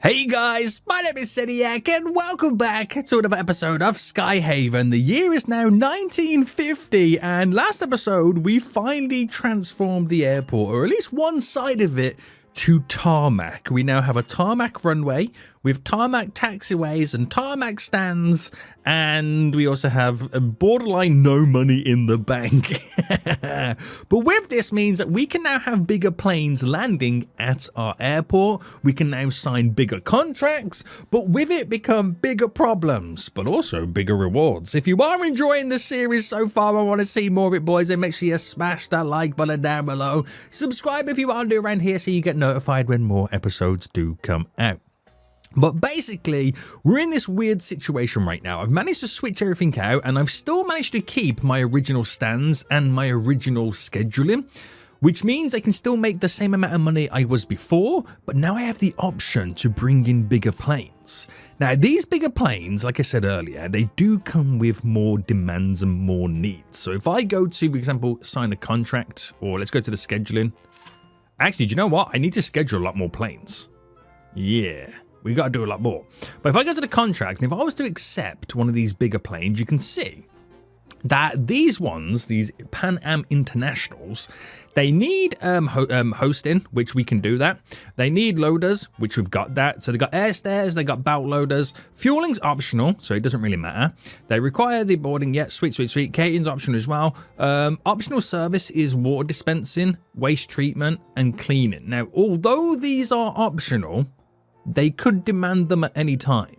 Hey guys, my name is Seniac and welcome back to another episode of Skyhaven. The year is now 1950 and last episode we finally transformed the airport, or at least one side of it, to tarmac. We now have a tarmac runway with tarmac taxiways and tarmac stands, and we also have a borderline no money in the bank. But with this means that we can now have bigger planes landing at our airport. We can now sign bigger contracts, but with it become bigger problems, but also bigger rewards. If you are enjoying the series so far and want to see more of it, boys, then make sure you smash that like button down below. Subscribe if you are new around here so you get notified when more episodes do come out. But basically, we're in this weird situation right now. I've managed to switch everything out and I've still managed to keep my original stands and my original scheduling, which means I can still make the same amount of money I was before, but now I have the option to bring in bigger planes. Now, these bigger planes, like I said earlier, they do come with more demands and more needs. So if I go to, for example, sign a contract, or let's go to the scheduling. Actually, do you know what? I need to schedule a lot more planes. Yeah. We got to do a lot more. But if I go to the contracts, and if I was to accept one of these bigger planes, you can see that these ones, these Pan Am Internationals, they need hosting, which we can do that. They need loaders, which we've got that. So they got air stairs, they got belt loaders. Fueling's optional, so it doesn't really matter. They require the boarding, yeah, sweet. Catering's optional as well. Optional service is water dispensing, waste treatment, and cleaning. Now, although these are optional, they could demand them at any time.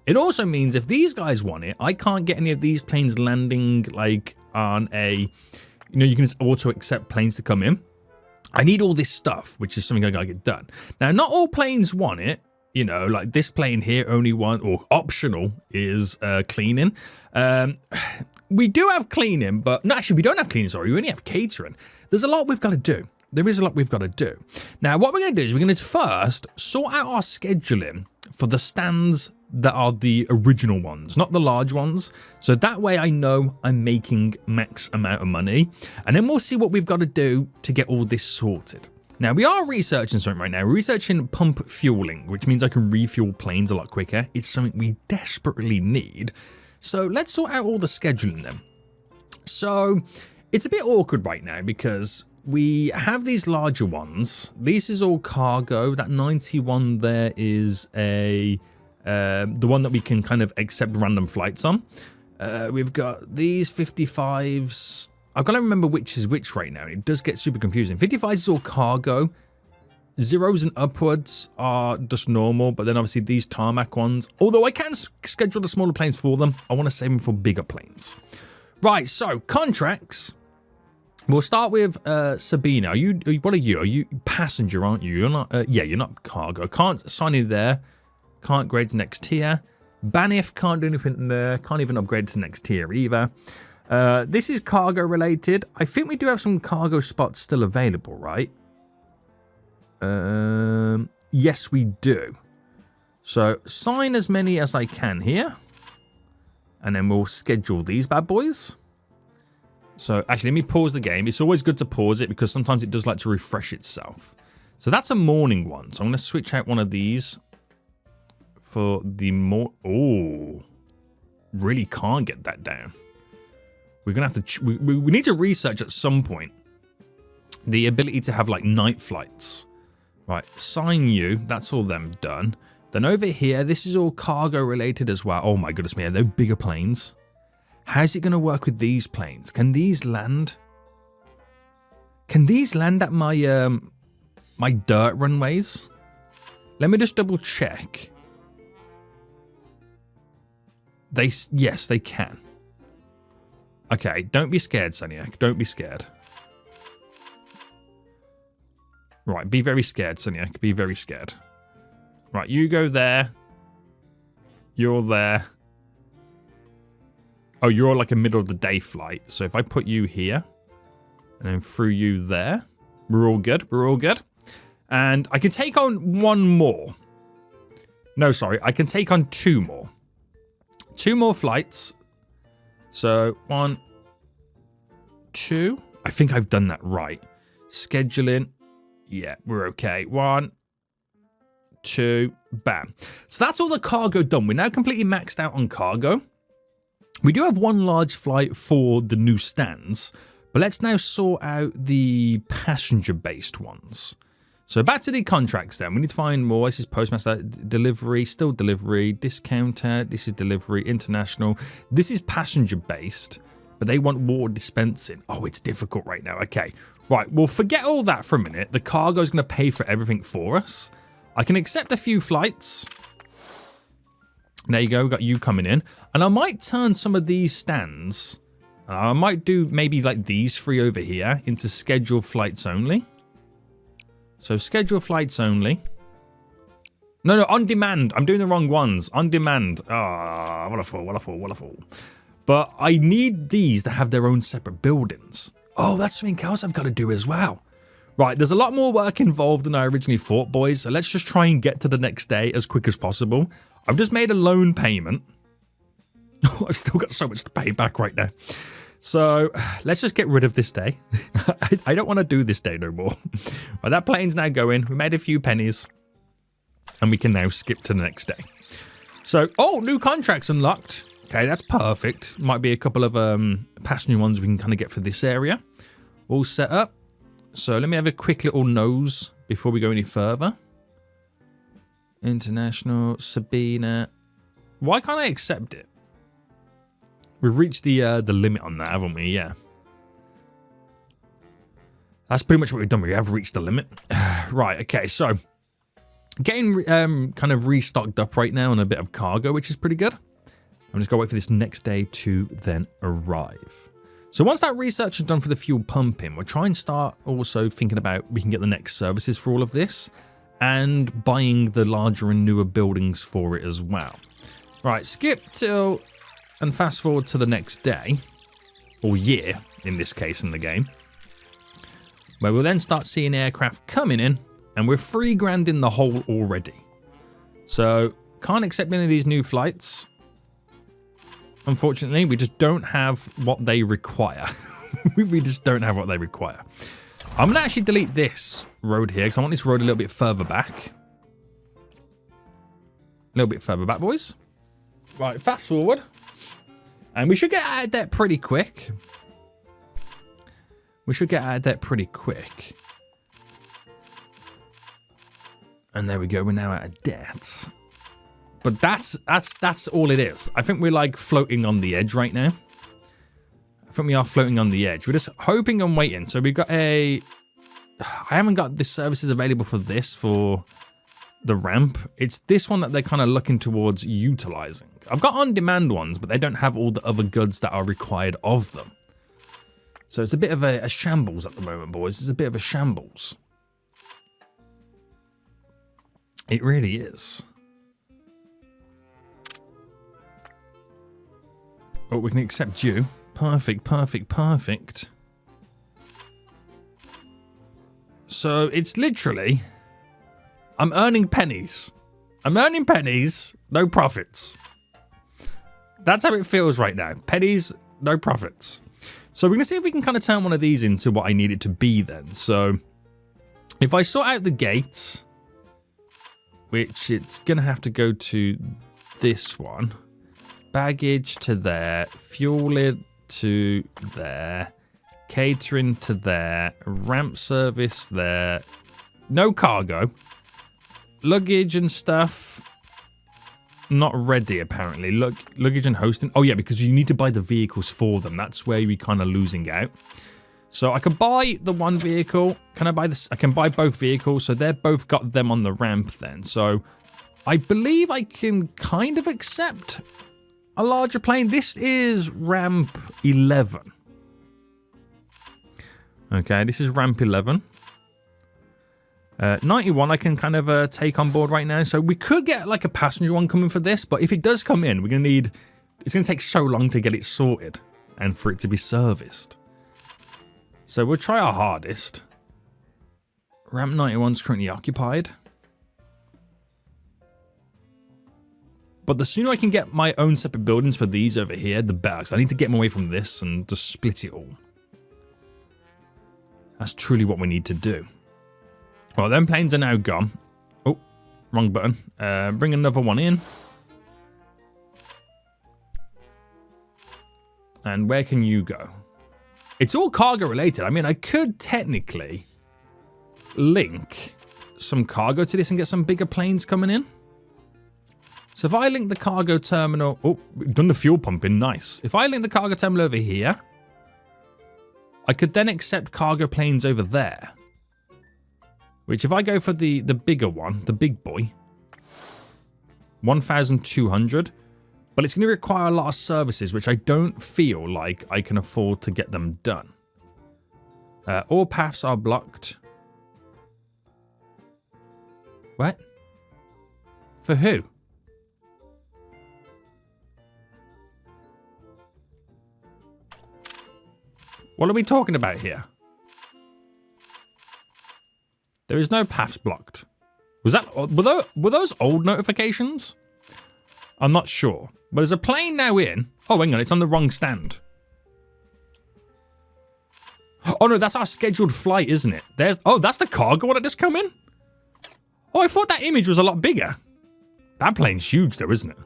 It also means if these guys want it, I can't get any of these planes landing like on a, you can just auto accept planes to come in. I need all this stuff, which is something I gotta get done. Now, not all planes want it. Like this plane here only want, or optional, is cleaning. We do have cleaning, but no, actually we don't have cleaning, sorry. We only have catering. There's a lot we've got to do. There is a lot we've got to do. Now, what we're going to do is we're going to first sort out our scheduling for the stands that are the original ones, not the large ones. So that way I know I'm making max amount of money. And then we'll see what we've got to do to get all this sorted. Now, we are researching something right now. We're researching pump fueling, which means I can refuel planes a lot quicker. It's something we desperately need. So let's sort out all the scheduling then. So it's a bit awkward right now because we have these larger ones. This is all cargo. That 91 there is the one that we can kind of accept random flights on. We've got these 55s. I've got to remember which is which right now. It does get super confusing. 55s is all cargo. Zeros and upwards are just normal, but then obviously these tarmac ones, although I can schedule the smaller planes for them, I want to save them for bigger planes. Right, so contracts. We'll start with Sabina. What are you? Are you passenger, aren't you? You're not. Yeah, you're not cargo. Can't sign in there. Can't grade to next tier. Banif can't do anything there. Can't even upgrade to next tier either. This is cargo related. I think we do have some cargo spots still available, right? Yes, we do. So sign as many as I can here, and then we'll schedule these bad boys. So actually, let me pause the game. It's always good to pause it because sometimes it does like to refresh itself. So that's a morning one. So I'm going to switch out one of these for the more. Oh, really can't get that down. We're going to have to. We need to research at some point the ability to have like night flights. Right, sign you. That's all them done. Then over here, this is all cargo related as well. Oh my goodness me, they're bigger planes. How's it going to work with these planes? Can these land? Can these land at my my dirt runways? Let me just double check. Yes, they can. Okay, don't be scared, Seniac. Don't be scared. Right, be very scared, Seniac. Be very scared. Right, you go there. You're there. Oh, you're like a middle of the day flight. So if I put you here and then through you there, we're all good. We're all good. And I can take on one more. No, sorry. I can take on two more. Two more flights. So 1, 2. I think I've done that right. Scheduling. Yeah, we're okay. 1, 2, bam. So that's all the cargo done. We're now completely maxed out on cargo. We do have one large flight for the new stands, but let's now sort out the passenger-based ones. So back to the contracts then. We need to find more. This is postmaster delivery, still delivery, discounter. This is delivery, international. This is passenger-based, but they want water dispensing. Oh, it's difficult right now. Okay, right. Well, forget all that for a minute. The cargo is going to pay for everything for us. I can accept a few flights. There you go. We've got you coming in. And I might turn some of these stands. I might do maybe like these 3 over here into scheduled flights only. So scheduled flights only. No, on demand. I'm doing the wrong ones. On demand. Ah, what a fool, what a fool, what a fool. But I need these to have their own separate buildings. Oh, that's something else I've got to do as well. Right, there's a lot more work involved than I originally thought, boys. So let's just try and get to the next day as quick as possible. I've just made a loan payment. I've still got so much to pay back right now. So let's just get rid of this day. I don't want to do this day no more. Right, that plane's now going. We made a few pennies. And we can now skip to the next day. So, oh, new contracts unlocked. Okay, that's perfect. Might be a couple of passenger ones we can kind of get for this area. All set up. So let me have a quick little nose before we go any further. International, Sabina. Why can't I accept it? We've reached the limit on that, haven't we? Yeah. That's pretty much what we've done. We have reached the limit. Right, okay, so getting kind of restocked up right now on a bit of cargo, which is pretty good. I'm just going to wait for this next day to then arrive. So once that research is done for the fuel pumping, we'll try and start also thinking about we can get the next services for all of this and buying the larger and newer buildings for it as well. Right, skip till and fast forward to the next day, or year in this case in the game, where we'll then start seeing aircraft coming in, and we're 3 grand in the hole already. So can't accept any of these new flights. Unfortunately, we just don't have what they require. We just don't have what they require. I'm going to actually delete this road here because I want this road a little bit further back. A little bit further back, boys. Right, fast forward. And we should get out of debt pretty quick. We should get out of debt pretty quick. And there we go. We're now out of debt. But that's all it is. I think we're like floating on the edge right now. I think we are floating on the edge. We're just hoping and waiting. So we've got I haven't got the services available for this, for the ramp. It's this one that they're kind of looking towards utilizing. I've got on-demand ones, but they don't have all the other goods that are required of them. So it's a bit of a shambles at the moment, boys. It's a bit of a shambles. It really is. Oh, we can accept you. Perfect, perfect, perfect. So it's literally, I'm earning pennies. I'm earning pennies, no profits. That's how it feels right now. Pennies, no profits. So we're going to see if we can kind of turn one of these into what I need it to be then. So if I sort out the gates, which it's going to have to go to this one. Baggage to there, fuel it to there, catering to there, ramp service there, no cargo, luggage and stuff, not ready apparently, luggage and hosting, oh yeah, because you need to buy the vehicles for them, that's where we're kind of losing out. So I can buy the one vehicle, can I buy this? I can buy both vehicles, so they've both got them on the ramp then, so I believe I can kind of accept a larger plane. This is ramp 11. Okay, this is ramp 11. 91 I can kind of take on board right now. So we could get like a passenger one coming for this, but if it does come in, we're going to need, it's going to take so long to get it sorted and for it to be serviced. So we'll try our hardest. Ramp 91 is currently occupied. But the sooner I can get my own separate buildings for these over here, the better. So I need to get them away from this and just split it all. That's truly what we need to do. Well, them planes are now gone. Oh, wrong button. Bring another one in. And where can you go? It's all cargo related. I mean, I could technically link some cargo to this and get some bigger planes coming in. So if I link the cargo terminal... Oh, we've done the fuel pumping. Nice. If I link the cargo terminal over here, I could then accept cargo planes over there. Which if I go for the bigger one, the big boy, 1,200... But it's going to require a lot of services, which I don't feel like I can afford to get them done. All paths are blocked. What? For who? What are we talking about here? There is no paths blocked. Was that... Were those old notifications? I'm not sure. But there's a plane now in. Oh, hang on. It's on the wrong stand. Oh, no. That's our scheduled flight, isn't it? Oh, that's the cargo one that just come in? Oh, I thought that image was a lot bigger. That plane's huge, though, isn't it?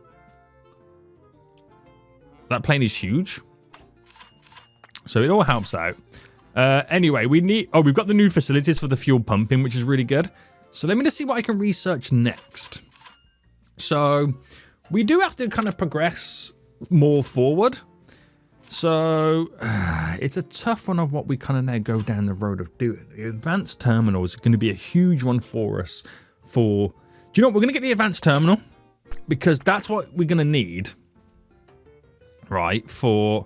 That plane is huge. So it all helps out. Anyway, we've got the new facilities for the fuel pumping, which is really good. So let me just see what I can research next. So... we do have to kind of progress more forward. So, it's a tough one of what we kind of now go down the road of doing. The advanced terminal is going to be a huge one for us for... Do you know what? We're going to get the advanced terminal because that's what we're going to need, right, for...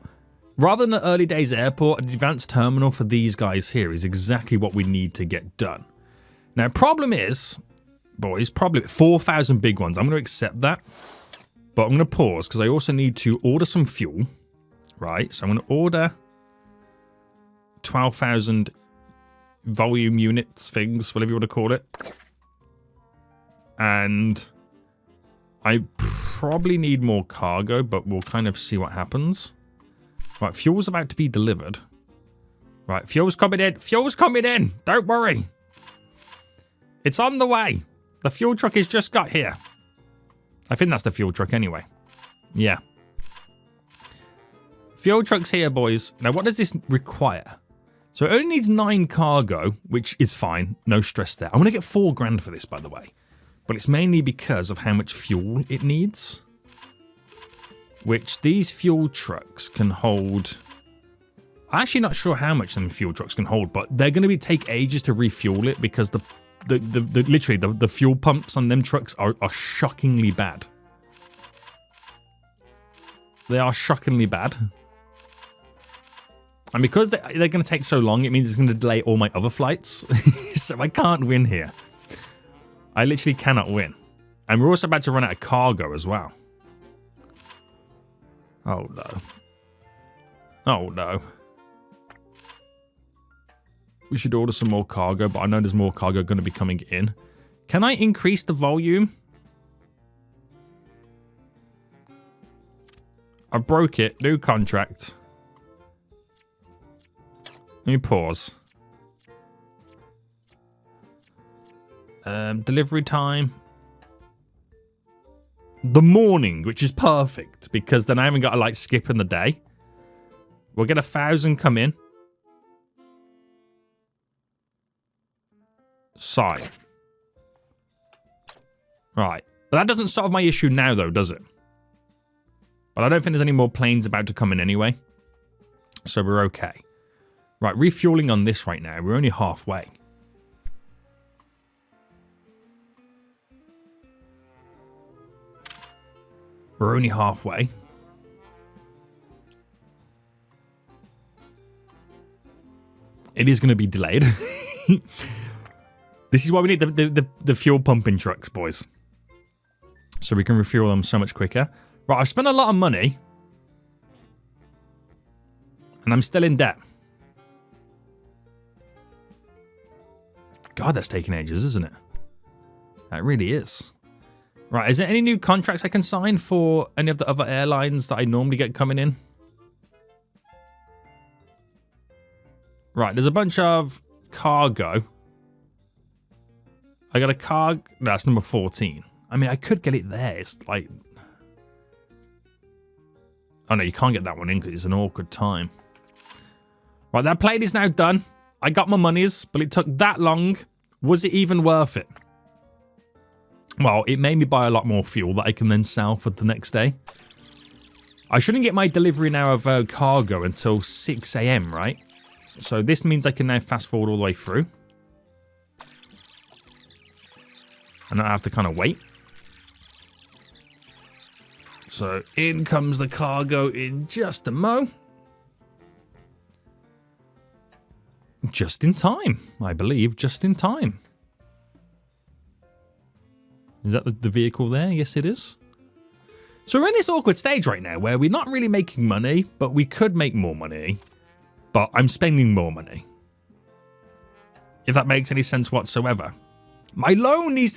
Rather than the early days airport, an advanced terminal for these guys here is exactly what we need to get done. Now, problem is, boys, probably 4,000 big ones. I'm going to accept that. But I'm going to pause because I also need to order some fuel, right? So I'm going to order 12,000 volume units, things, whatever you want to call it. And I probably need more cargo, but we'll kind of see what happens. Right, fuel's about to be delivered. Right, fuel's coming in. Fuel's coming in. Don't worry. It's on the way. The fuel truck has just got here. I think that's the fuel truck anyway. Yeah. Fuel truck's here, boys. Now, what does this require? So it only needs 9 cargo, which is fine. No stress there. I'm going to get 4 grand for this, by the way. But it's mainly because of how much fuel it needs. Which these fuel trucks can hold... I'm actually not sure how much some fuel trucks can hold, but they're going to take ages to refuel it because literally the fuel pumps on them trucks are shockingly bad. They are shockingly bad. And because they're going to take so long, it means it's going to delay all my other flights. So I can't win here. I literally cannot win. And we're also about to run out of cargo as well. Oh no. Oh no. We should order some more cargo, but I know there's more cargo going to be coming in. Can I increase the volume? I broke it. New contract. Let me pause. Delivery time. The morning, which is perfect, because then I haven't got to, like, skip in the day. We'll get 1,000 come in. Sign. Right. But that doesn't solve my issue now, though, does it? But I don't think there's any more planes about to come in anyway. So we're okay. Right, refueling on this right now. We're only halfway. We're only halfway. It is going to be delayed. This is why we need the fuel pumping trucks, boys. So we can refuel them so much quicker. Right, I've spent a lot of money. And I'm still in debt. God, that's taking ages, isn't it? That really is. Right, is there any new contracts I can sign for any of the other airlines that I normally get coming in? Right, there's a bunch of cargo. I got a car. No, that's number 14. I mean, I could get it there. It's like... Oh, no, you can't get that one in because it's an awkward time. Right, that plane is now done. I got my monies, but it took that long. Was it even worth it? Well, it made me buy a lot more fuel that I can then sell for the next day. I shouldn't get my delivery now of cargo until 6 a.m., right? So this means I can now fast forward all the way through. And I have to kind of wait. So in comes the cargo in just a mo. Just in time, I believe, just in time. Is that the vehicle there? Yes, it is. So we're in this awkward stage right now where we're not really making money, but we could make more money. But I'm spending more money. If that makes any sense whatsoever. My loan is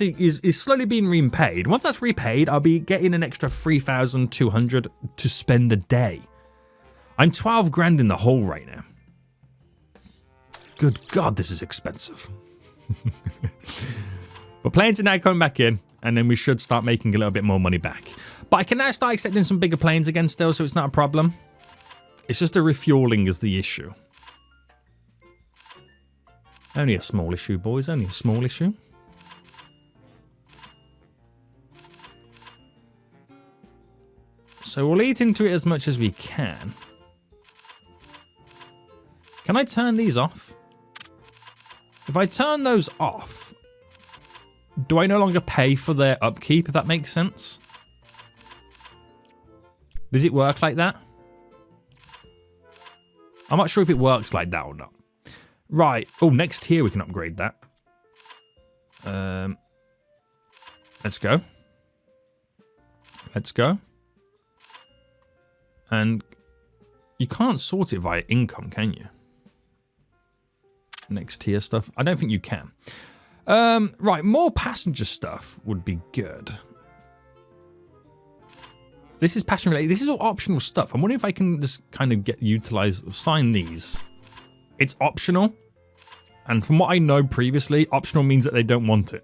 slowly being repaid. Once that's repaid, I'll be getting an extra 3,200 to spend a day. I'm 12 grand in the hole right now. Good God, this is expensive. But planes are now coming back in, and then we should start making a little bit more money back. But I can now start accepting some bigger planes again still, so it's not a problem. It's just the refueling is the issue. Only a small issue, boys. Only a small issue. So we'll eat into it as much as we can. Can I turn these off? If I turn those off, do I no longer pay for their upkeep, if that makes sense? Does it work like that? I'm not sure if it works like that or not. Right. Oh, next tier we can upgrade that. Let's go. Let's go. And you can't sort it via income, can you? Next tier stuff. I don't think you can. Right, more passenger stuff would be good. This is passion related. This is all optional stuff. I'm wondering if I can just kind of sign these. It's optional. And from what I know previously, optional means that they don't want it.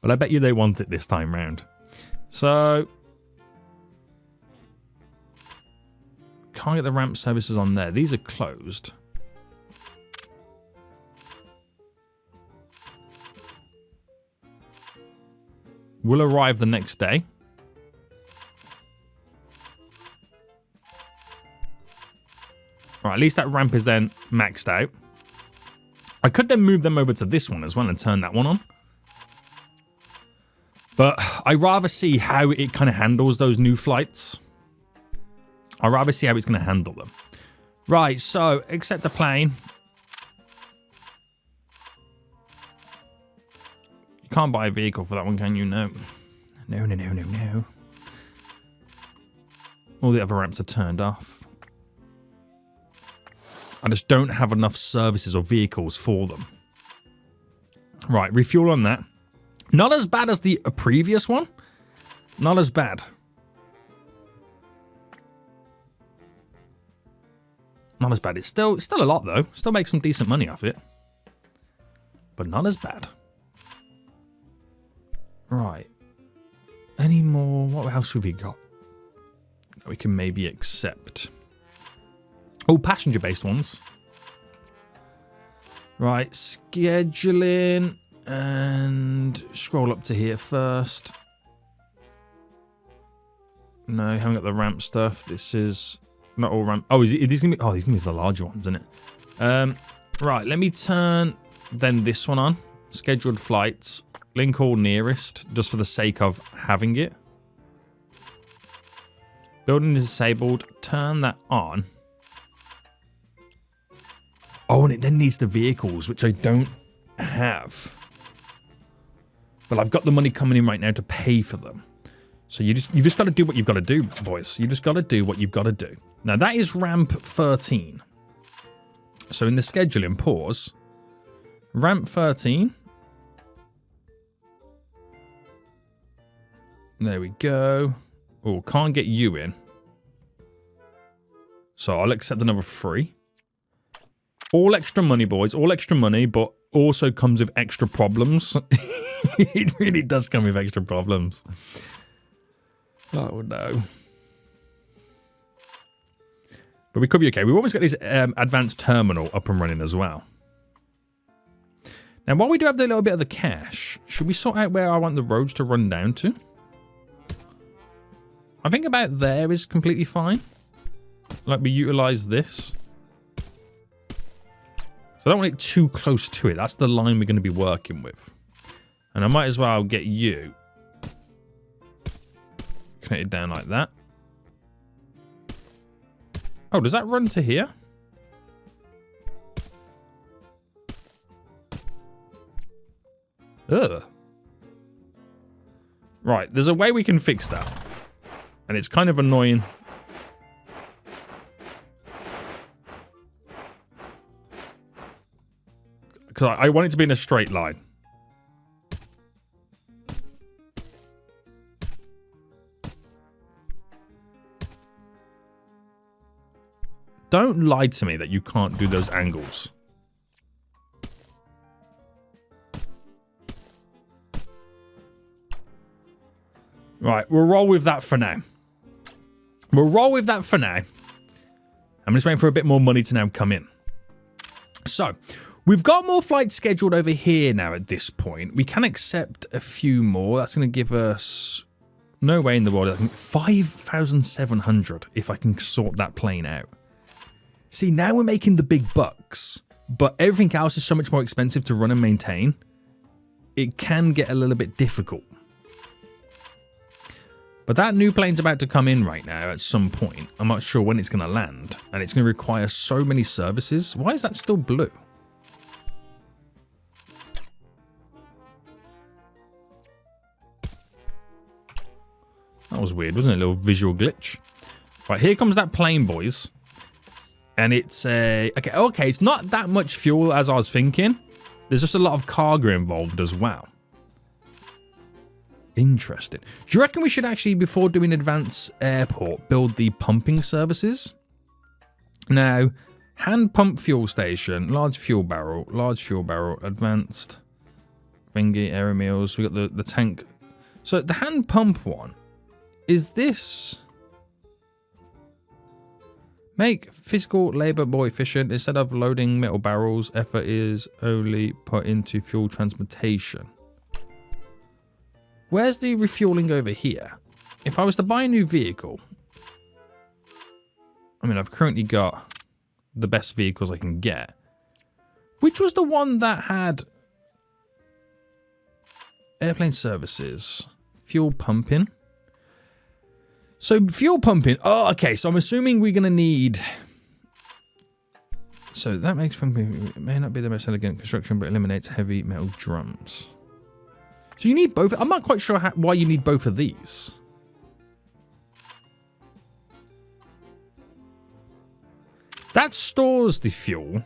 But I bet you they want it this time round. So can't get the ramp services on there. These are closed. Will arrive the next day. Right, at least that ramp is then maxed out. I could then move them over to this one as well and turn that one on. But I'd rather see how it kind of handles those new flights. I'd rather see how it's going to handle them. Right, so accept the plane. You can't buy a vehicle for that one, can you? No. No, no, no, no, no. All the other ramps are turned off. I just don't have enough services or vehicles for them. Right, refuel on that. Not as bad as the previous one. Not as bad. Not as bad. It's still a lot though. Still make some decent money off it. But not as bad. Right. Any more? What else have we got that we can maybe accept? Oh, passenger-based ones. Right, scheduling. And scroll up to here first. No, haven't got the ramp stuff. This is not all ramp. Oh, is it? These gonna be? Oh, these gonna be the larger ones, isn't it? Right. Let me turn then this one on. Scheduled flights. Link all nearest, just for the sake of having it. Building is disabled. Turn that on. Oh, and it then needs the vehicles, which I don't have. But I've got the money coming in right now to pay for them. So you just got to do what you've got to do, boys. You just got to do what you've got to do. Now, that is ramp 13. So in the scheduling, pause. Ramp 13. There we go. Oh, can't get you in. So I'll accept another 3. All extra money, boys. All extra money, but also comes with extra problems. It really does come with extra problems. Oh, no. But we could be okay. We've almost got this advanced terminal up and running as well. Now, while we do have the little bit of the cash, should we sort out where I want the roads to run down to? I think about there is completely fine. Like, we utilize this. So I don't want it too close to it. That's the line we're going to be working with. And I might as well get you connected down like that. Oh, does that run to here? Ugh. Right, there's a way we can fix that. And it's kind of annoying. Because I want it to be in a straight line. Don't lie to me that you can't do those angles. Right, we'll roll with that for now. We'll roll with that for now. I'm just waiting for a bit more money to now come in. So, we've got more flights scheduled over here now at this point. We can accept a few more. That's going to give us... No way in the world. I think 5,700 if I can sort that plane out. See, now we're making the big bucks, but everything else is so much more expensive to run and maintain. It can get a little bit difficult. But that new plane's about to come in right now at some point. I'm not sure when it's going to land, and it's going to require so many services. Why is that still blue? That was weird, wasn't it? A little visual glitch. Right, here comes that plane, boys. And it's a... Okay, it's not that much fuel as I was thinking. There's just a lot of cargo involved as well. Interesting. Do you reckon we should actually, before doing advanced airport, build the pumping services? Now, hand pump fuel station, large fuel barrel, advanced thingy, air meals. We got the tank. So the hand pump one, is this... Make physical labor more efficient. Instead of loading metal barrels, effort is only put into fuel transportation. Where's the refueling over here? If I was to buy a new vehicle... I mean, I've currently got the best vehicles I can get. Which was the one that had... Airplane services. Fuel pumping. So, fuel pumping. Oh, okay. So, I'm assuming we're going to need... So, that makes pumping... It may not be the most elegant construction, but eliminates heavy metal drums. So, you need both... I'm not quite sure why you need both of these. That stores the fuel.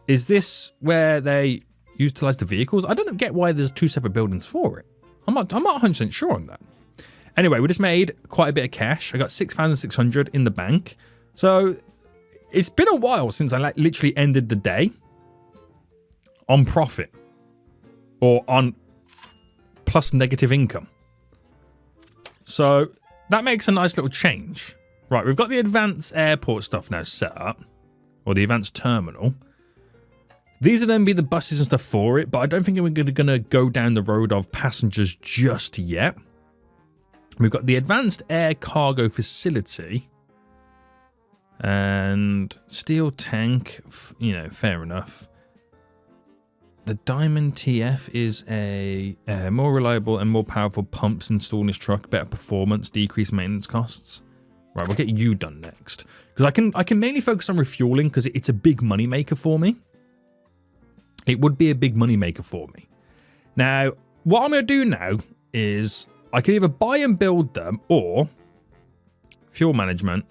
Is this where they utilize the vehicles? I don't get why there's two separate buildings for it. I'm not 100% sure on that. Anyway, we just made quite a bit of cash. I got 6,600 in the bank. So it's been a while since I literally ended the day on profit or on plus negative income. So that makes a nice little change. Right, we've got the advanced airport stuff now set up, or the advanced terminal. These are then be the buses and stuff for it, but I don't think we're going to go down the road of passengers just yet. We've got the advanced air cargo facility and steel tank, you know, fair enough. The Diamond TF is a more reliable and more powerful pumps installed in this truck, better performance, decreased maintenance costs. Right, we'll get you done next. Because I can mainly focus on refueling because it's a big money maker for me. It would be a big money maker for me. Now, what I'm going to do now is I can either buy and build them or fuel management.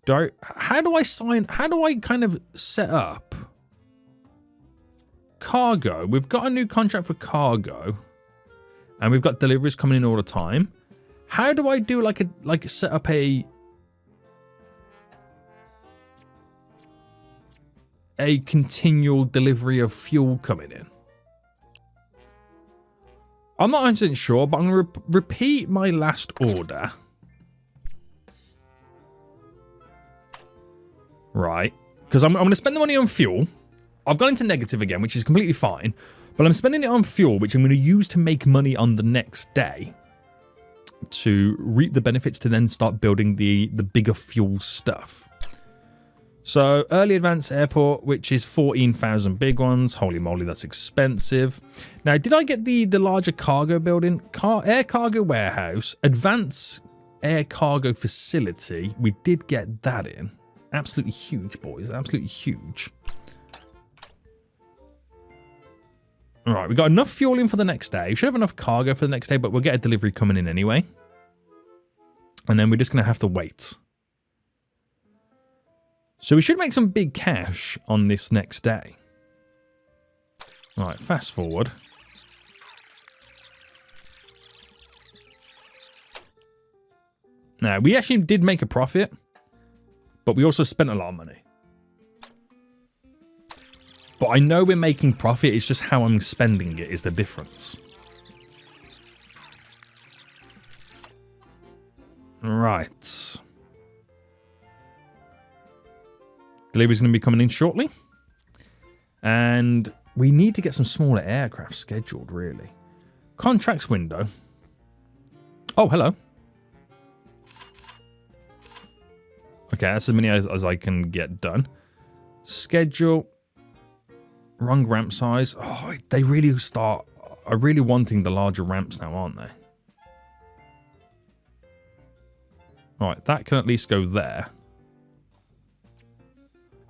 How do I kind of set up cargo? We've got a new contract for cargo and we've got deliveries coming in all the time. How do I do like set up a a continual delivery of fuel coming in? I'm not 100% sure, but I'm going to repeat my last order. Right. Because I'm going to spend the money on fuel. I've gone into negative again, which is completely fine. But I'm spending it on fuel, which I'm going to use to make money on the next day. To reap the benefits to then start building the bigger fuel stuff. So, early advance airport, which is 14,000 big ones. Holy moly, that's expensive. Now, did I get the larger cargo building? Air cargo warehouse, advanced air cargo facility. We did get that in. Absolutely huge, boys. Absolutely huge. All right, we got enough fuel in for the next day. We should have enough cargo for the next day, but we'll get a delivery coming in anyway. And then we're just going to have to wait. So we should make some big cash on this next day. All right, fast forward. Now, we actually did make a profit, but we also spent a lot of money. But I know we're making profit, it's just how I'm spending it is the difference. Right. Delivery's going to be coming in shortly. And we need to get some smaller aircraft scheduled, really. Contracts window. Oh, hello. Okay, that's as many as I can get done. Schedule. Wrong ramp size. Oh, they really are really wanting the larger ramps now, aren't they? Alright, that can at least go there.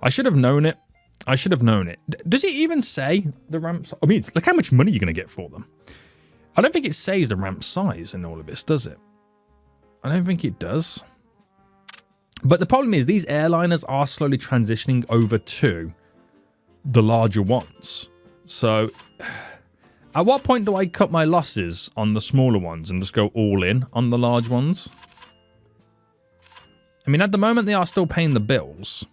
I should have known it. I should have known it. Does it even say the ramps? I mean, look how much money you're going to get for them. I don't think it says the ramp size in all of this, does it? I don't think it does. But the problem is these airliners are slowly transitioning over to the larger ones. So at what point do I cut my losses on the smaller ones and just go all in on the large ones? I mean, at the moment they are still paying the bills.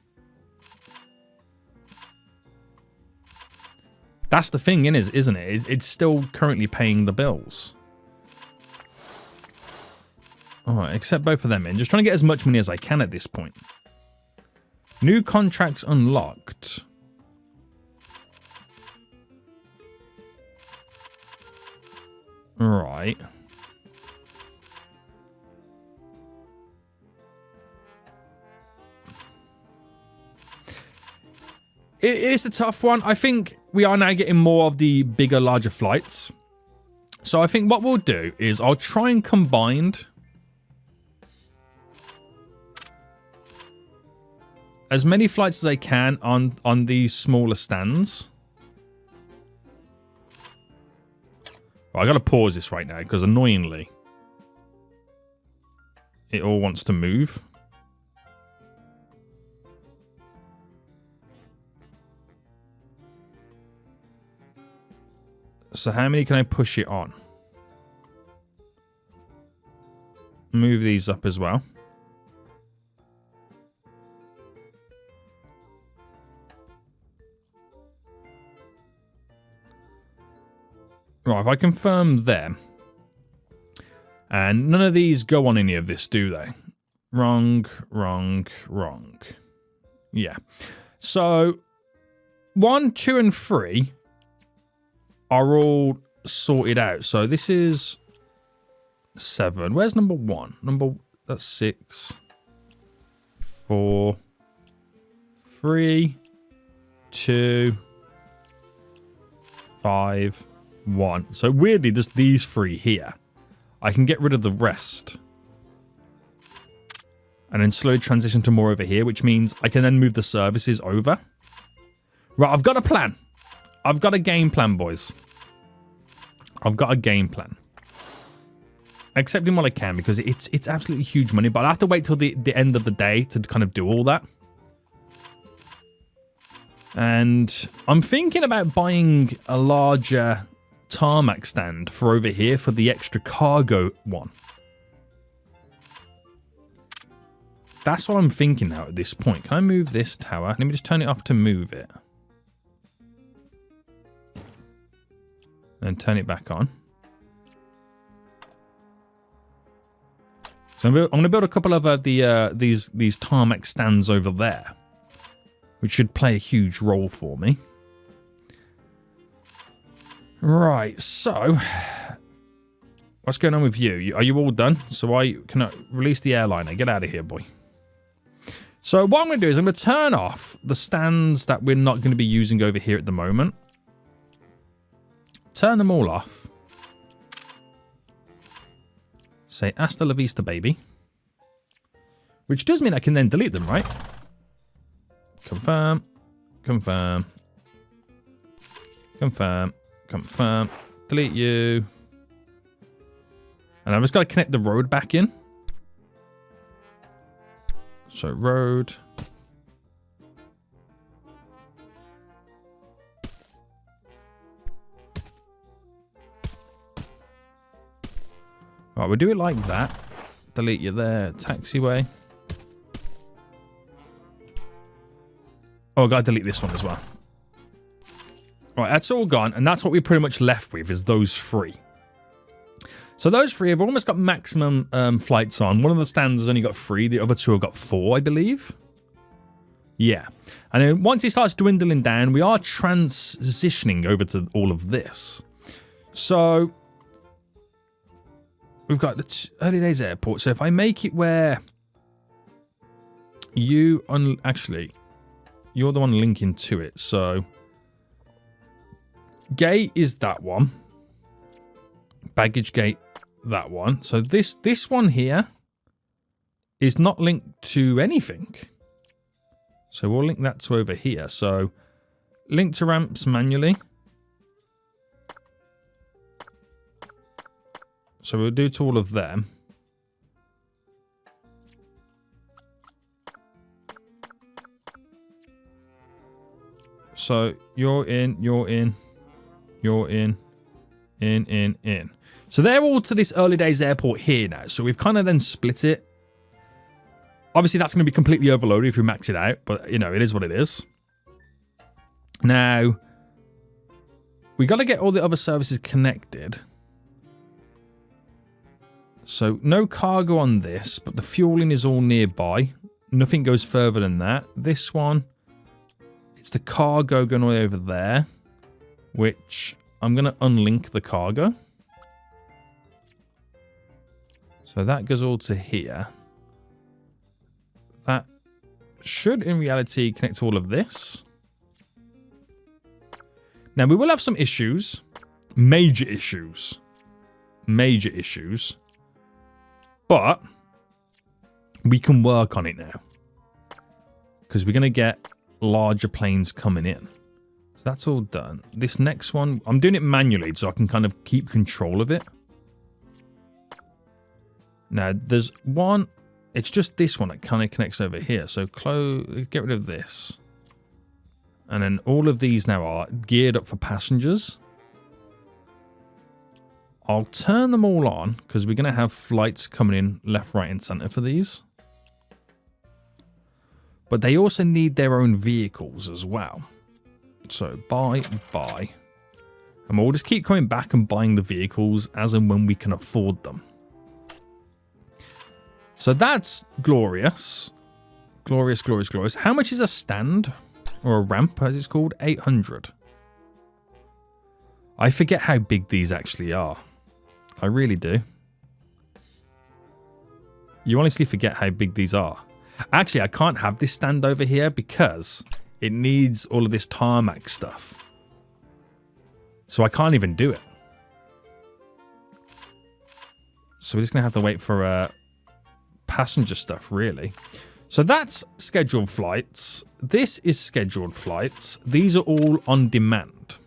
That's the thing, isn't it? It's still currently paying the bills. Alright, accept both of them in. Just trying to get as much money as I can at this point. New contracts unlocked. Right. It is a tough one. I think we are now getting more of the bigger, larger flights. So I think what we'll do is I'll try and combine as many flights as I can on these smaller stands. I gotta pause this right now because annoyingly it all wants to move. So how many can I push it on? Move these up as well. Right, if I confirm them. And none of these go on any of this, do they? Wrong, wrong, wrong. Yeah. So 1, 2, and 3 are all sorted out. So this is 7. Where's number 1? That's 6. 4. 3. 2. 5. 1. So weirdly, just these 3 here. I can get rid of the rest. And then slowly transition to more over here, which means I can then move the services over. Right, I've got a plan. I've got a game plan, boys. I've got a game plan. Accepting what I can because it's absolutely huge money, but I'll have to wait till the end of the day to kind of do all that. And I'm thinking about buying a larger tarmac stand for over here for the extra cargo one. That's what I'm thinking now at this point. Can I move this tower? Let me just turn it off to move it. And turn it back on. So I'm going to build a couple of these tarmac stands over there, which should play a huge role for me. Right, so what's going on with you? Are you all done? So I can release the airliner. Get out of here, boy. So what I'm going to do is I'm going to turn off the stands that we're not going to be using over here at the moment. Turn them all off. Say hasta la vista, baby. Which does mean I can then delete them, right? Confirm. Confirm. Confirm. Confirm. Delete you. And I've just got to connect the road back in. So road. Right, we'll do it like that. Delete you there. Taxiway. Oh, I gotta delete this one as well. Right, that's all gone, and that's what we're pretty much left with, is those three. So those three have almost got maximum flights on. One of the stands has only got 3, the other 2 have got 4, I believe. Yeah. And then once it starts dwindling down, we are transitioning over to all of this. So we've got the early days airport. So if I make it where you... Actually, you're the one linking to it, so... Gate is that one. Baggage gate, that one. So this one here is not linked to anything. So we'll link that to over here. So link to ramps manually. So we'll do to all of them. So you're in, you're in. You're in. So they're all to this early days airport here now. So we've kind of then split it. Obviously, that's going to be completely overloaded if we max it out. But, you know, it is what it is. Now, we got to get all the other services connected. So no cargo on this, but the fueling is all nearby. Nothing goes further than that. This one, it's the cargo going all the way over there. Which I'm going to unlink the cargo. So that goes all to here. That should, in reality, connect to all of this. Now, we will have some issues. Major issues. Major issues. But we can work on it now. Because we're going to get larger planes coming in. That's all done. This next one, I'm doing it manually so I can kind of keep control of it. Now, there's one, it's just this one that kind of connects over here. So get rid of this. And then all of these now are geared up for passengers. I'll turn them all on because we're going to have flights coming in left, right, and center for these. But they also need their own vehicles as well. So, buy. And we'll just keep coming back and buying the vehicles as and when we can afford them. So that's glorious. Glorious, glorious, glorious. How much is a stand? Or a ramp, as it's called? 800. I forget how big these actually are. I really do. You honestly forget how big these are. Actually, I can't have this stand over here because... it needs all of this tarmac stuff. So I can't even do it. So we're just going to have to wait for passenger stuff, really. So that's scheduled flights. This is scheduled flights. These are all on demand.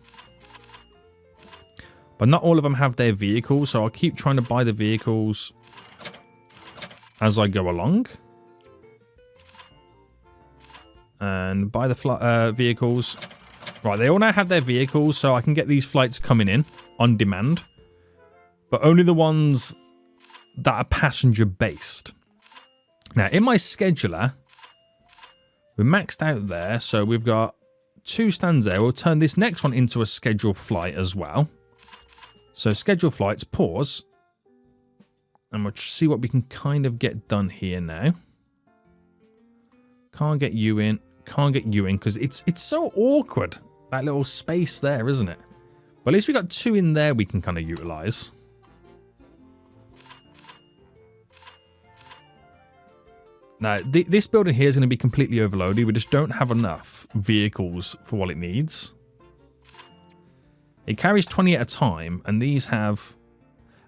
But not all of them have their vehicles, so I'll keep trying to buy the vehicles as I go along. And buy the vehicles. Right, they all now have their vehicles, so I can get these flights coming in on demand. But only the ones that are passenger-based. Now, in my scheduler, we're maxed out there, so we've got 2 stands there. We'll turn this next one into a scheduled flight as well. So schedule flights, pause. And we'll see what we can kind of get done here now. Can't get you in. Can't get you in because it's so awkward. That little space there, isn't it? But at least we got 2 in there we can kind of utilize. Now, this building here is going to be completely overloaded. We just don't have enough vehicles for what it needs. It carries 20 at a time, and these have...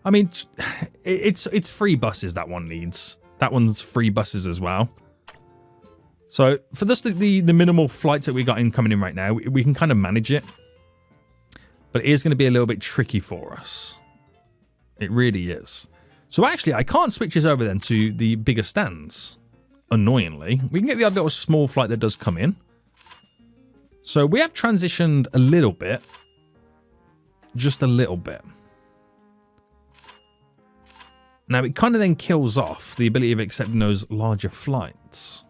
I mean, it's 3 buses that one needs. That one's 3 buses as well. So, for this, the minimal flights that we got coming in right now, we can kind of manage it. But it is going to be a little bit tricky for us. It really is. So, actually, I can't switch this over then to the bigger stands. Annoyingly. We can get the other little small flight that does come in. So we have transitioned a little bit. Just a little bit. Now it kind of then kills off the ability of accepting those larger flights.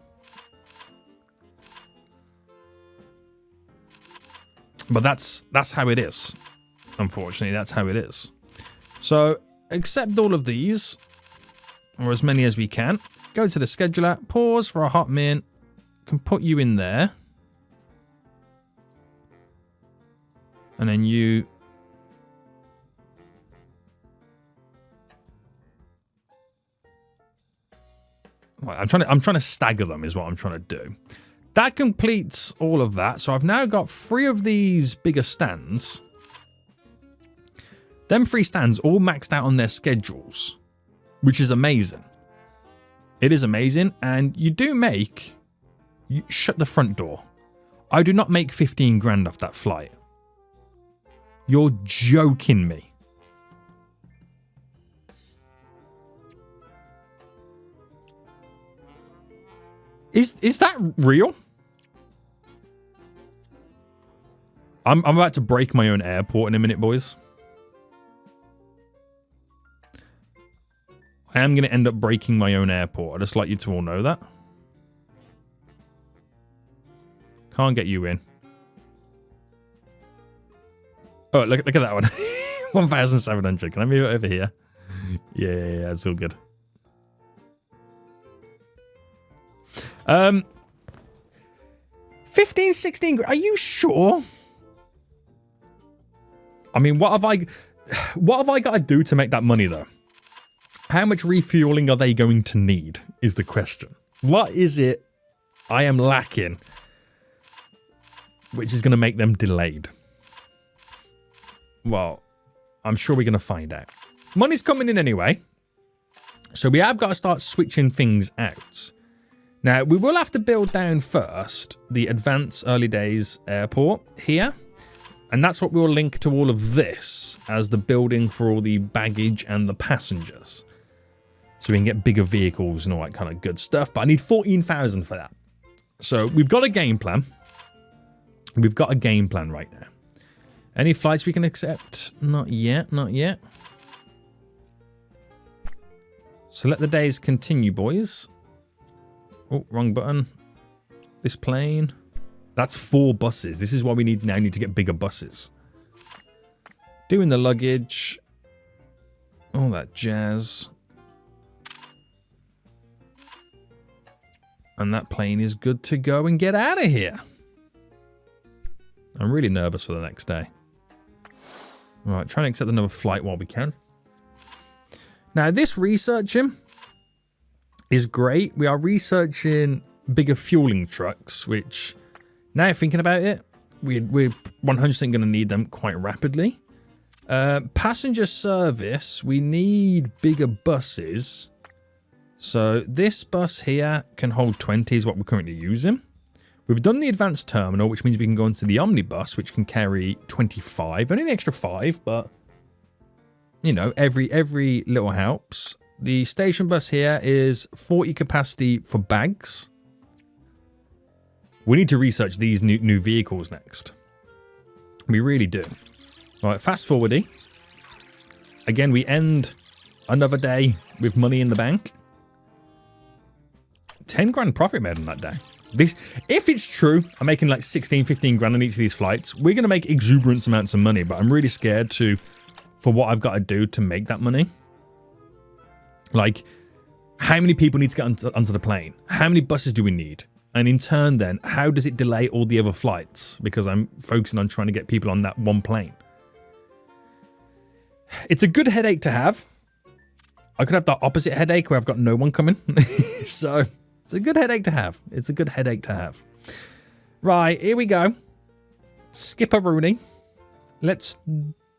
But that's how it is. Unfortunately, that's how it is. So accept all of these. Or as many as we can. Go to the scheduler, pause for a hot minute, can put you in there. And then you... Right, I'm trying to stagger them is what I'm trying to do. That completes all of that. So I've now got 3 of these bigger stands. Them 3 stands all maxed out on their schedules, which is amazing. It is amazing, and you do make... You shut the front door. I do not make 15 grand off that flight. You're joking me. Is that real? I'm about to break my own airport in a minute, boys. I am going to end up breaking my own airport. I'd just like you to all know that. Can't get you in. Oh, look at that one. 1,700. Can I move it over here? Yeah, it's all good. 15, 16. Are you sure? I mean, what have I got to do to make that money, though? How much refueling are they going to need is the question. What is it I am lacking which is going to make them delayed? Well, I'm sure we're going to find out. Money's coming in anyway. So we have got to start switching things out. Now, we will have to build down first the Advanced Early Days Airport here. And that's what we'll link to all of this as the building for all the baggage and the passengers. So we can get bigger vehicles and all that kind of good stuff. But I need 14,000 for that. So we've got a game plan. We've got a game plan right now. Any flights we can accept? Not yet, not yet. So let the days continue, boys. Oh, wrong button. This plane. That's 4 buses. This is what we need now. We need to get bigger buses. Doing the luggage. All that jazz. And that plane is good to go and get out of here. I'm really nervous for the next day. All right, trying to accept another flight while we can. Now, this researching is great. We are researching bigger fueling trucks, which, now thinking about it, we're 100% going to need them quite rapidly. Passenger service, we need bigger buses. So this bus here can hold 20 is what we're currently using. We've done the advanced terminal, which means we can go into the omnibus, which can carry 25. Only an extra 5, but, you know, every little helps. The station bus here is 40 capacity for bags. We need to research these new vehicles next. We really do. All right, fast forwarding. Again, we end another day with money in the bank. 10 grand profit made on that day. This, if it's true, I'm making like 16, 15 grand on each of these flights. We're going to make exuberant amounts of money, but I'm really scared to for what I've got to do to make that money. Like, how many people need to get onto the plane? How many buses do we need? And in turn, then, how does it delay all the other flights? Because I'm focusing on trying to get people on that one plane. It's a good headache to have. I could have the opposite headache where I've got no one coming. So, it's a good headache to have. It's a good headache to have. Right, here we go. Skipper Rooney. Let's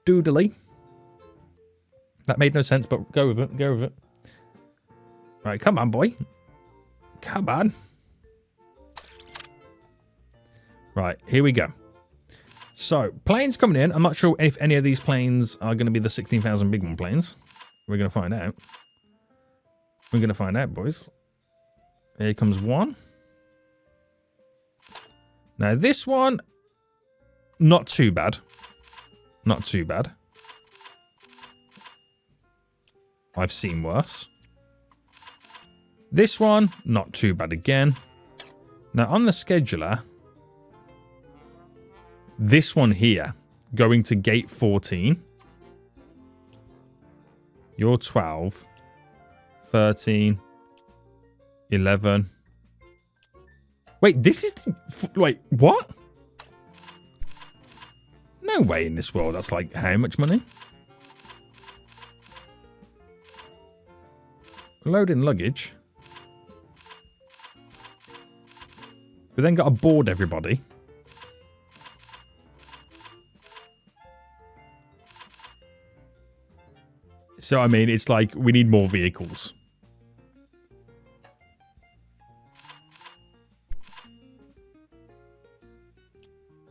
doodly. That made no sense, but go with it. Go with it. Right, come on, boy. Come on. Right, here we go. So, planes coming in. I'm not sure if any of these planes are going to be the 16,000 big one planes. We're going to find out. We're going to find out, boys. Here comes one. Now, this one, not too bad. Not too bad. I've seen worse. This one, not too bad again. Now, on the scheduler, this one here, going to gate 14. You're 12, 13, 11. Wait, this is the... Wait, what? No way in this world. That's like how much money? Loading luggage. We then got to board everybody. So, I mean, it's like we need more vehicles.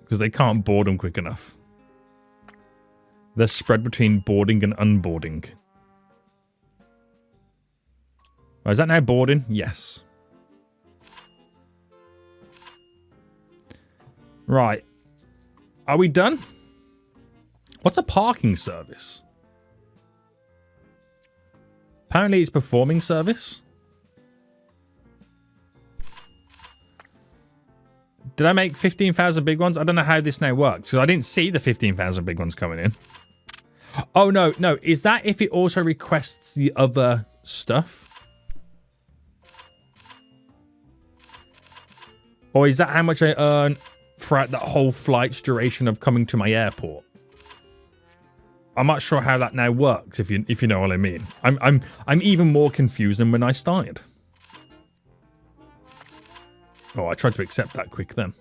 Because they can't board them quick enough. They're spread between boarding and unboarding. Oh, is that now boarding? Yes. Right. Are we done? What's a parking service? Apparently it's performing service. Did I make 15,000 big ones? I don't know how this now works. So I didn't see the 15,000 big ones coming in. Oh, no, no. Is that if it also requests the other stuff? Or is that how much I earn throughout that whole flight's duration of coming to my airport? I'm not sure how that now works, if you know what I mean. I'm even more confused than when I started. Oh, I tried to accept that quick then.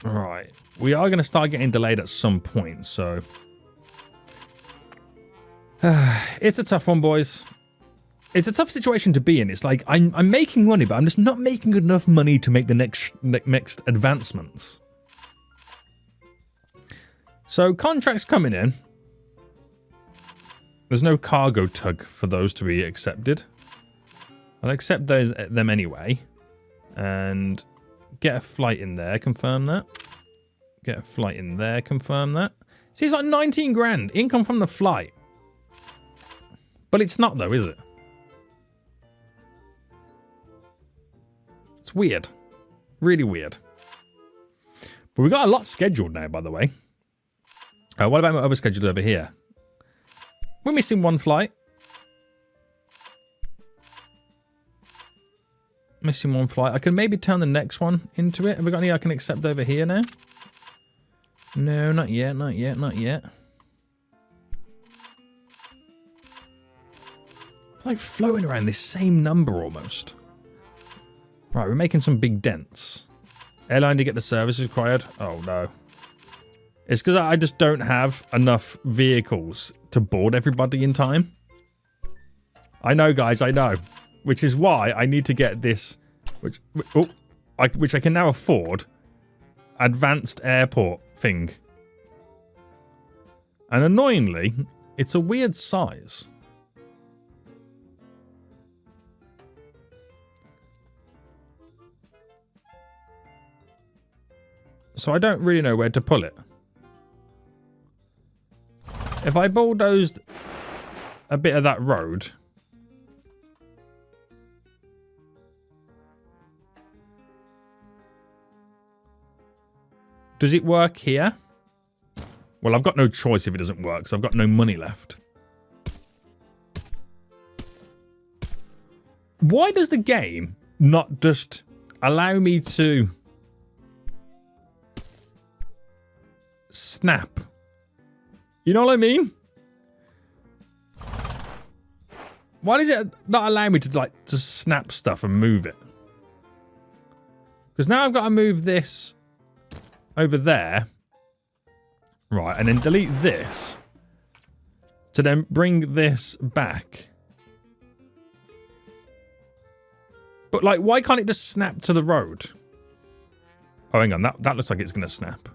Alright. We are going to start getting delayed at some point, so... it's a tough one, boys. It's a tough situation to be in. It's like, I'm making money, but I'm just not making enough money to make the next advancements. So, contracts coming in. There's no cargo tug for those to be accepted. I'll accept them anyway. And get a flight in there, confirm that. Get a flight in there, confirm that. See, it's like 19 grand income from the flight. But it's not though, is it? It's weird. Really weird. But we've got a lot scheduled now, by the way. What about my other scheduled over here? We're missing one flight. Missing one flight. I can maybe turn the next one into it. Have we got any I can accept over here now? No, not yet, not yet, not yet. Like floating around this same number almost. Right, we're making some big dents. Airline to get the service required. Oh no. It's because I just don't have enough vehicles to board everybody in time. I know, guys, I know. Which is why I need to get this, which I can now afford, advanced airport thing. And annoyingly, it's a weird size. So I don't really know where to pull it. If I bulldozed a bit of that road... Does it work here? Well, I've got no choice if it doesn't work, because I've got no money left. Why does the game not just allow me to snap? You know what I mean? Why does it not allow me to, like, to snap stuff and move it? Because now I've got to move this over there. Right, and then delete this to then bring this back. But, like, why can't it just snap to the road? Oh, hang on. That looks like it's going to snap.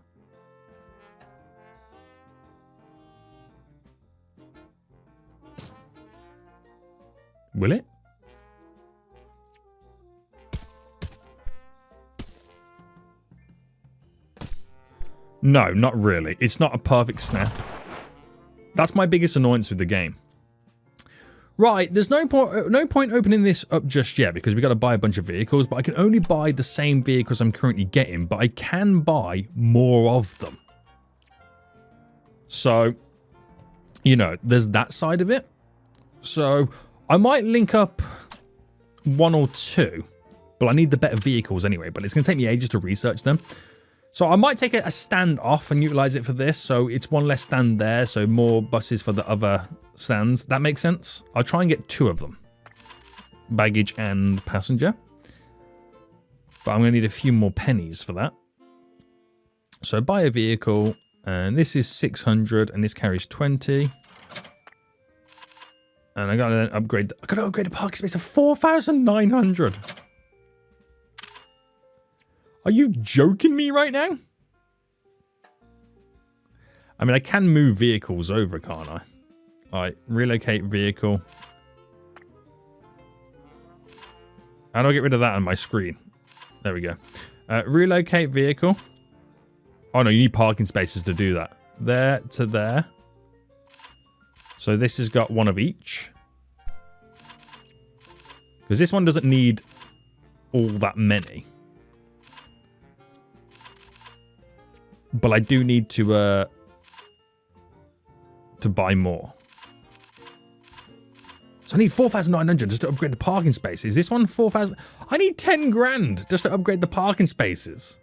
Will it? No, not really. It's not a perfect snap. That's my biggest annoyance with the game. Right, there's no point opening this up just yet because we got to buy a bunch of vehicles, but I can only buy the same vehicles I'm currently getting, but I can buy more of them. So, you know, there's that side of it. So, I might link up one or two, but I need the better vehicles anyway, but it's going to take me ages to research them. So I might take a stand off and utilize it for this. So it's one less stand there. So more buses for the other stands. That makes sense. I'll try and get two of them. Baggage and passenger. But I'm going to need a few more pennies for that. So buy a vehicle. And this is 600 and this carries 20. And I got to upgrade. I got to upgrade the parking space to 4,900. Are you joking me right now? I mean, I can move vehicles over, can't I? Alright, relocate vehicle. How do I get rid of that on my screen? There we go. Relocate vehicle. Oh no, you need parking spaces to do that. There to there. So this has got one of each. Because this one doesn't need all that many. But I do need to buy more. So I need 4,900 just to upgrade the parking spaces. Is this one 4,000? I need 10 grand just to upgrade the parking spaces.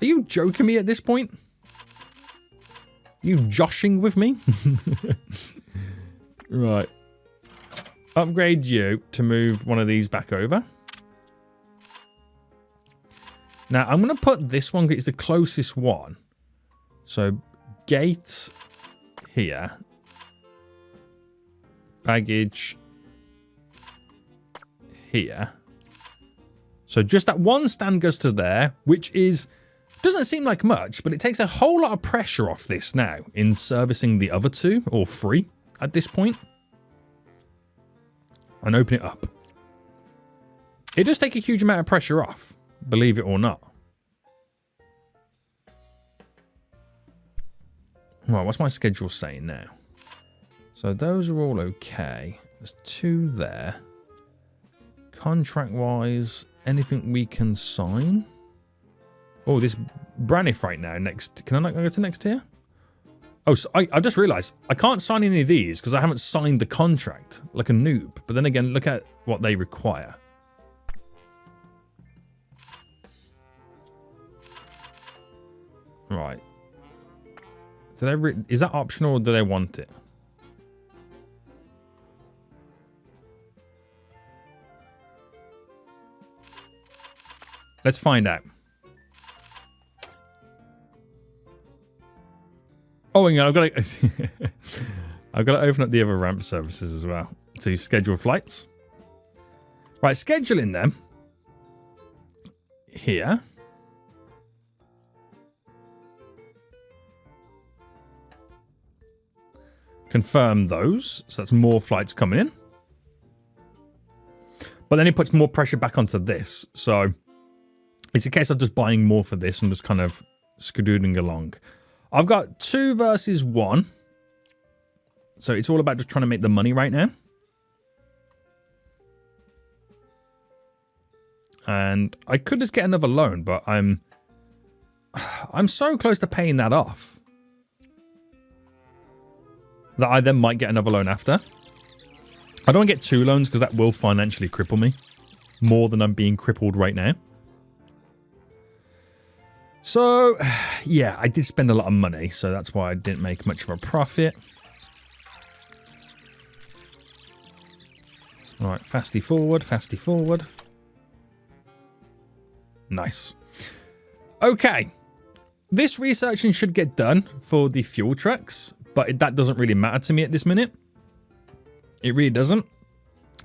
Are you joking me at this point? You joshing with me? Right. Upgrade you to move one of these back over. Now, I'm going to put this one, it's the closest one. So, gate here. Baggage here. So, just that one stand goes to there, which is, doesn't seem like much, but it takes a whole lot of pressure off this now in servicing the other two, or three, at this point. And open it up. It does take a huge amount of pressure off. Believe it or not. Right, what's my schedule saying now? So those are all okay. There's two there. Contract-wise, anything we can sign? Oh, this Braniff right now. Next, can I not go to next tier? Oh, so I just realised I can't sign any of these because I haven't signed the contract like a noob. But then again, look at what they require. Right. Is that optional or do they want it? Let's find out. Oh, hang on, I've got to open up the other ramp services as well to schedule flights. Right, scheduling them here. Confirm those. So that's more flights coming in. But then it puts more pressure back onto this. So it's a case of just buying more for this and just kind of skedoodling along. I've got 2 versus 1. So it's all about just trying to make the money right now. And I could just get another loan, but I'm I'm so close to paying that off that I then might get another loan after. I don't want to get 2 loans because that will financially cripple me more than I'm being crippled right now. So, yeah, I did spend a lot of money, so that's why I didn't make much of a profit. All right, fasty forward, fasty forward. Nice. Okay. This researching should get done for the fuel trucks, but that doesn't really matter to me at this minute. It really doesn't,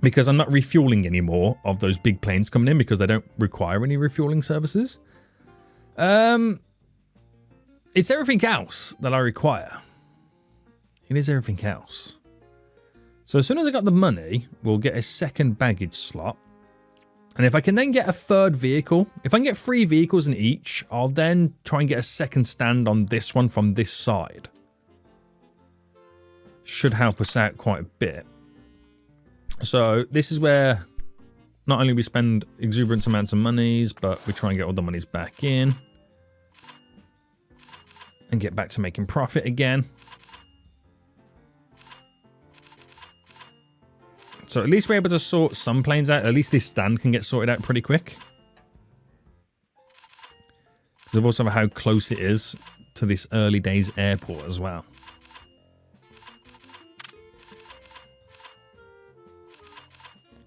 because I'm not refueling anymore of those big planes coming in because they don't require any refueling services. It's everything else that I require. It is everything else. So as soon as I got the money, we'll get a second baggage slot. And if I can then get a third vehicle, if I can get 3 vehicles in each, I'll then try and get a second stand on this one from this side. Should help us out quite a bit. So this is where not only we spend exuberant amounts of monies, but we try and get all the monies back in. And get back to making profit again. So at least we're able to sort some planes out. At least this stand can get sorted out pretty quick. Because of also how close it is to this early days airport as well.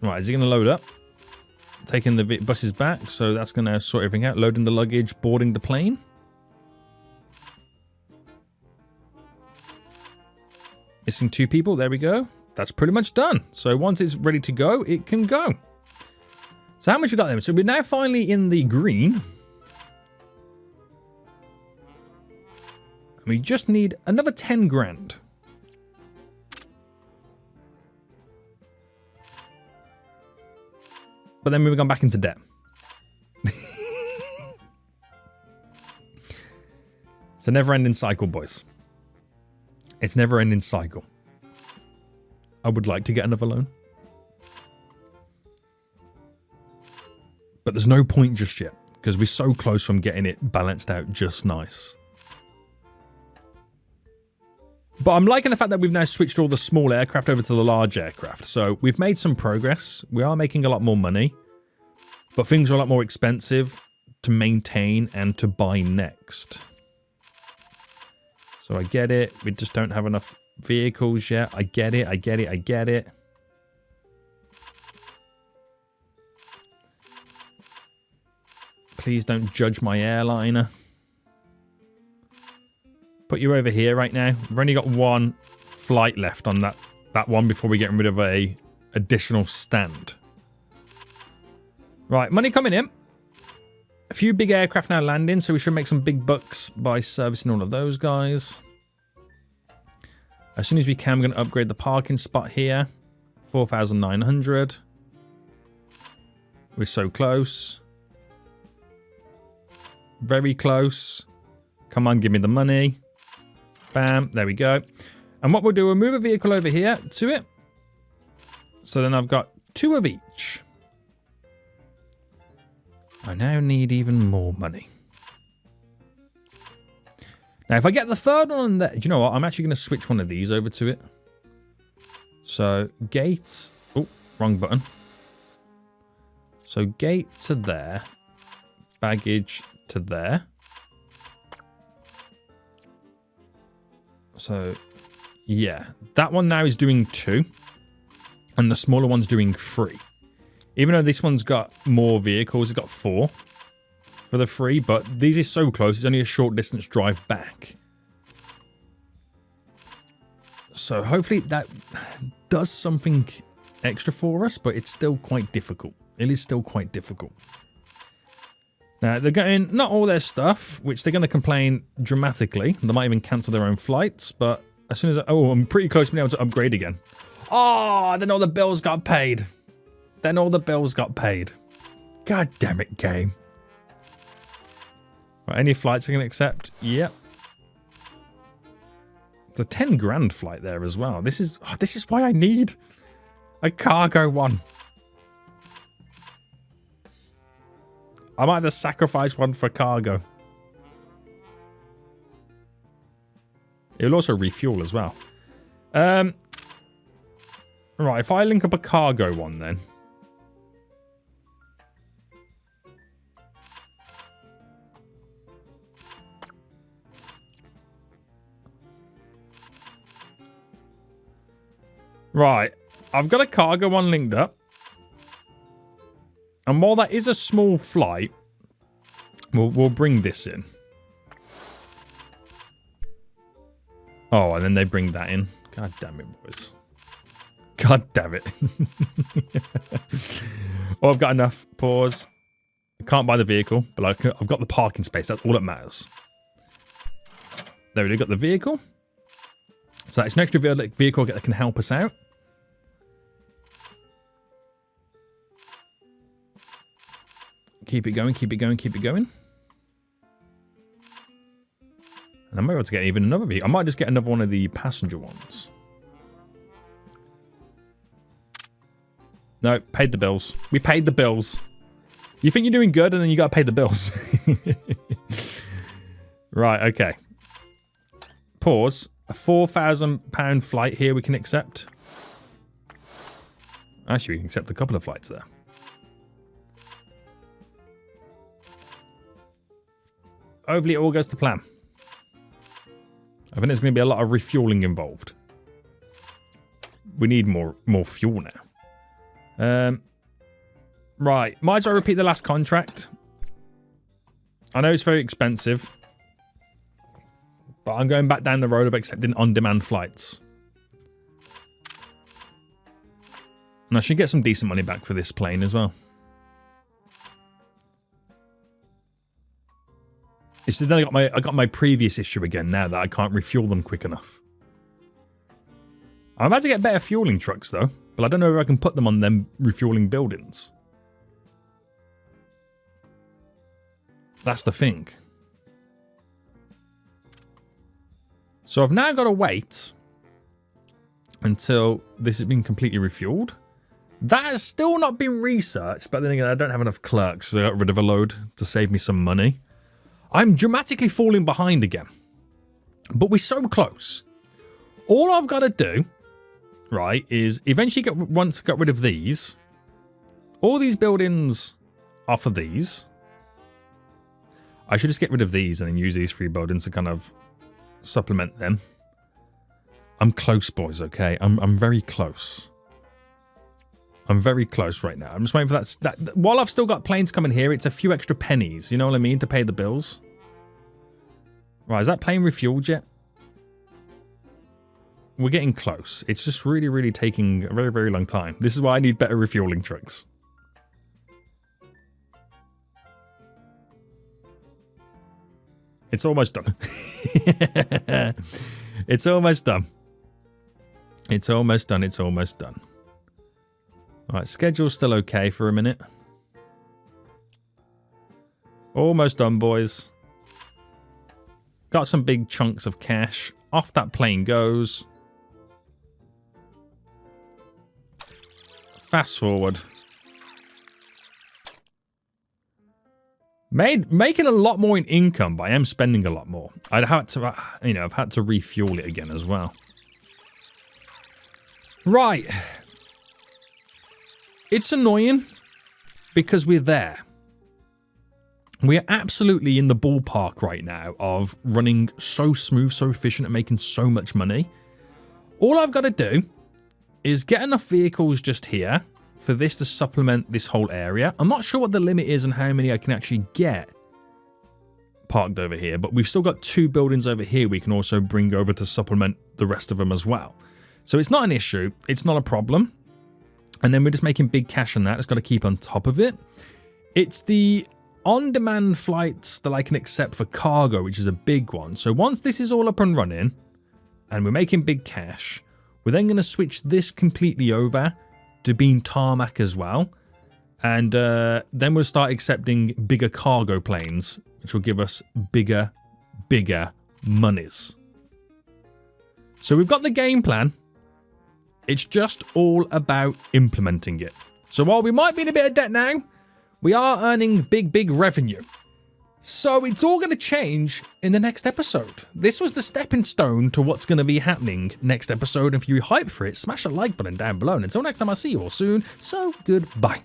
Right, is he going to load up? Taking the buses back, so that's going to sort everything out. Loading the luggage, boarding the plane. Missing 2 people, there we go. That's pretty much done. So once it's ready to go, it can go. So how much we got there? So we're now finally in the green. And we just need another 10 grand. But then we've gone back into debt. It's a never-ending cycle, boys. It's a never-ending cycle. I would like to get another loan. But there's no point just yet, because we're so close from getting it balanced out just nice. But I'm liking the fact that we've now switched all the small aircraft over to the large aircraft. So we've made some progress. We are making a lot more money. But things are a lot more expensive to maintain and to buy next. So I get it. We just don't have enough vehicles yet. I get it. I get it. I get it. Please don't judge my airliner. Put you over here right now. We've only got 1 flight left on that one before we get rid of a additional stand. Right, money coming in. A few big aircraft now landing, so we should make some big bucks by servicing all of those guys. As soon as we can, we're going to upgrade the parking spot here. 4,900. We're so close. Very close. Come on, give me the money. Bam, there we go. And what we'll do, we'll move a vehicle over here to it. So then I've got 2 of each. I now need even more money. Now, if I get the third one there, do you know what? I'm actually going to switch one of these over to it. So, gate. Oh, wrong button. So, gate to there. Baggage to there. So, yeah. That one now is doing 2. And the smaller one's doing 3. Even though this one's got more vehicles, it's got 4 for the 3. But these are so close, it's only a short distance drive back. So hopefully that does something extra for us, but it's still quite difficult. It is still quite difficult. Now, they're getting not all their stuff, which they're going to complain dramatically. They might even cancel their own flights, but as soon as... Oh, I'm pretty close to being able to upgrade again. Oh, then all the bills got paid. Then all the bills got paid. God damn it, game. Right, any flights I can accept? Yep. It's a 10 grand flight there as well. This is why I need a cargo one. I might have to sacrifice one for cargo. It'll also refuel as well. Right, if I link up a cargo one then. Right, I've got a cargo one linked up. And while that is a small flight, we'll bring this in. Oh, and then they bring that in. God damn it, boys. God damn it. Oh, I've got enough. Pause. I can't buy the vehicle, but I've got the parking space. That's all that matters. There we go. Got the vehicle. So it's an extra vehicle that can help us out. Keep it going, keep it going, keep it going. And I might be able to get even another vehicle. I might just get another one of the passenger ones. No, paid the bills. We paid the bills. You think you're doing good and then you got to pay the bills. Right, okay. Pause. A £4,000 flight here we can accept. Actually, we can accept a couple of flights there. Hopefully it all goes to plan. I think there's going to be a lot of refueling involved. We need more fuel now. Right. Might as well repeat the last contract. I know it's very expensive. But I'm going back down the road of accepting on-demand flights. And I should get some decent money back for this plane as well. It's just then I got my previous issue again now that I can't refuel them quick enough. I'm about to get better fueling trucks though, but I don't know if I can put them on them refueling buildings. That's the thing. So I've now got to wait until this has been completely refueled. That has still not been researched, but then again, I don't have enough clerks, so I got rid of a load to save me some money. I'm dramatically falling behind again. But we're so close. All I've got to do, right, is eventually once I got rid of these, all these buildings are for these. I should just get rid of these and then use these 3 buildings to kind of supplement them. I'm close, boys, okay? I'm very close. I'm very close right now. I'm just waiting for that. While I've still got planes coming here, it's a few extra pennies, you know what I mean, to pay the bills. Right, is that plane refueled yet? We're getting close. It's just really, really taking a very, very long time. This is why I need better refueling trucks. It's almost done. It's almost done. It's almost done. It's almost done. Alright, schedule's still okay for a minute. Almost done, boys. Got some big chunks of cash. Off that plane goes. Fast forward. Making a lot more in income, but I am spending a lot more. I'd have to, I've had to refuel it again as well. Right. It's annoying because we're there. We are absolutely in the ballpark right now of running so smooth, so efficient, and making so much money. All I've got to do is get enough vehicles just here for this to supplement this whole area. I'm not sure what the limit is and how many I can actually get parked over here, but we've still got 2 buildings over here we can also bring over to supplement the rest of them as well. So it's not an issue. It's not a problem. And then we're just making big cash on that. It's got to keep on top of it. It's the on-demand flights that I can accept for cargo, which is a big one. So once this is all up and running and we're making big cash, we're then going to switch this completely over to being tarmac as well. And then we'll start accepting bigger cargo planes, which will give us bigger monies. So we've got the game plan. It's just all about implementing it. So while we might be in a bit of debt now, we are earning big revenue. So it's all going to change in the next episode. This was the stepping stone to what's going to be happening next episode. If you're hyped for it, smash a like button down below. And until next time, I'll see you all soon. So goodbye.